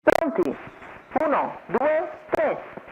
Pronti? 1, 2, 3.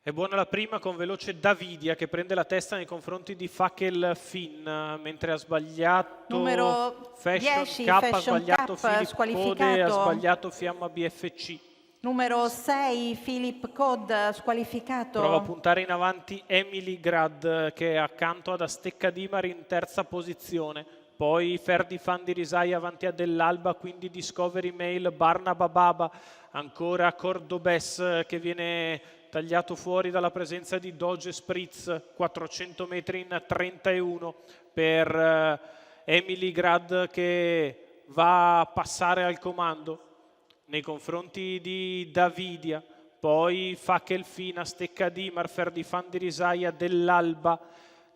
È buona la prima con veloce Davidia che prende la testa nei confronti di Fakel Finn, mentre ha sbagliato Numero Fashion 10, K, ha Fashion sbagliato Cup, Philip Code, squalificato. ha sbagliato Fiamma BFC. Numero 6, Philip Code, squalificato. Prova a puntare in avanti Emily Grad che è accanto ad Astecca Dimar in terza posizione. Poi Ferdi Fandi Risai avanti a Dell'Alba, quindi Discovery Mail, Barnaba Baba, ancora Cordobes che viene tagliato fuori dalla presenza di Doge Spritz, 400 metri in 31 per Emily Grad che va a passare al comando nei confronti di Davidia. Poi Fakel Fina, Stecca Dimar, Ferdi Fandi Risaia, Dell'Alba,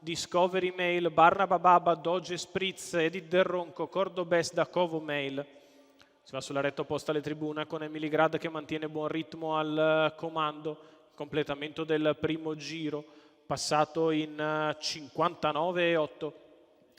Discovery Mail, Barnaba Baba, Doge Spritz, Edith Del Ronco, Cordobes, Dacovo Mail. Si va sulla retta opposta alle tribune con Emily Grad che mantiene buon ritmo al comando. Completamento del primo giro, passato in 59,8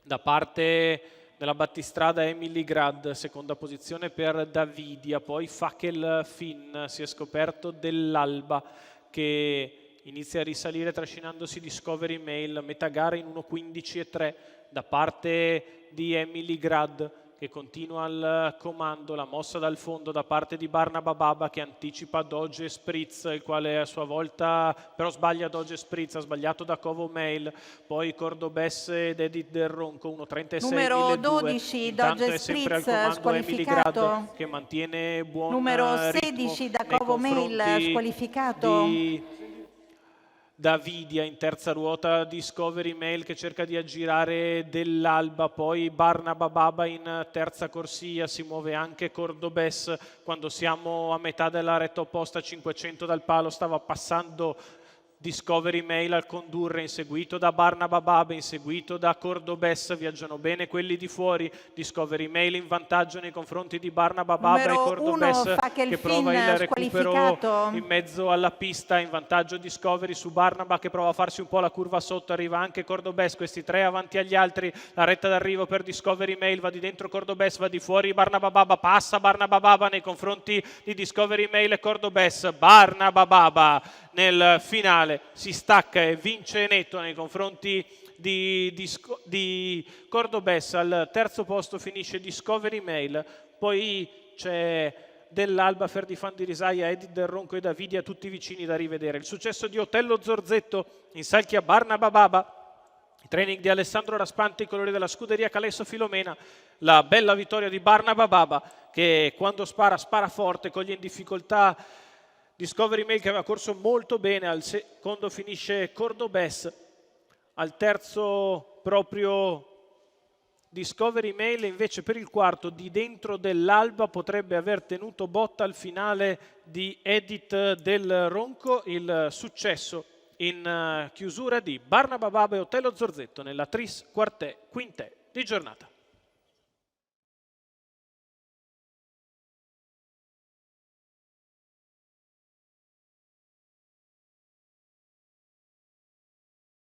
da parte della battistrada Emily Grad, seconda posizione per Davidia. Poi Fakel Finn, si è scoperto Dell'Alba che inizia a risalire trascinandosi Discovery Mail, metà gara in 1.15,3 da parte di Emily Grad che continua al comando, la mossa dal fondo da parte di Barnaba Baba che anticipa Doge Spritz, il quale a sua volta però sbaglia Doge Spritz, ha sbagliato da Covo Mail, poi Cordobes ed Edith Del Ronco, 1.36 Numero 12, intanto Doge è sempre al Spritz, comando Emily Grad squalificato. che mantiene buon Numero ritmo 16, da nei Covo Mail, confronti squalificato. di Davidia in terza ruota, Discovery Mail che cerca di aggirare Dell'Alba, poi Barnaba Baba in terza corsia, si muove anche Cordobes quando siamo a metà della retta opposta, 500 dal palo, stava passando Discovery Mail al condurre, inseguito da Barnaba Baba, inseguito da Cordobes, viaggiano bene quelli di fuori, Discovery Mail in vantaggio nei confronti di Barnaba Baba e Cordobes che prova il recupero in mezzo alla pista, in vantaggio Discovery su Barnaba che prova a farsi un po' la curva sotto, arriva anche Cordobes, questi tre avanti agli altri, la retta d'arrivo per Discovery Mail, va di dentro Cordobes, va di fuori Barnaba Baba, passa Barnaba Baba nei confronti di Discovery Mail e Cordobes, Barnaba Baba nel finale si stacca e vince netto nei confronti di Cordobes. Al terzo posto finisce Discovery Mail, poi c'è Dell'Alba, Ferdi Fandi Risaia, Edith Del Ronco e Davidia, tutti vicini da rivedere. Il successo di Otello Zorzetto in salchi a Barnaba Baba, il training di Alessandro Raspanti, i colori della scuderia Calesso Filomena, la bella vittoria di Barnaba Baba che quando spara forte, coglie in difficoltà Discovery Mail che aveva corso molto bene, al secondo finisce Cordobes, al terzo proprio Discovery Mail, invece per il quarto di dentro Dell'Alba potrebbe aver tenuto botta al finale di Edith Del Ronco. Il successo in chiusura di Barnaba Baba e Otello Zorzetto nella Tris Quartè Quintè di giornata.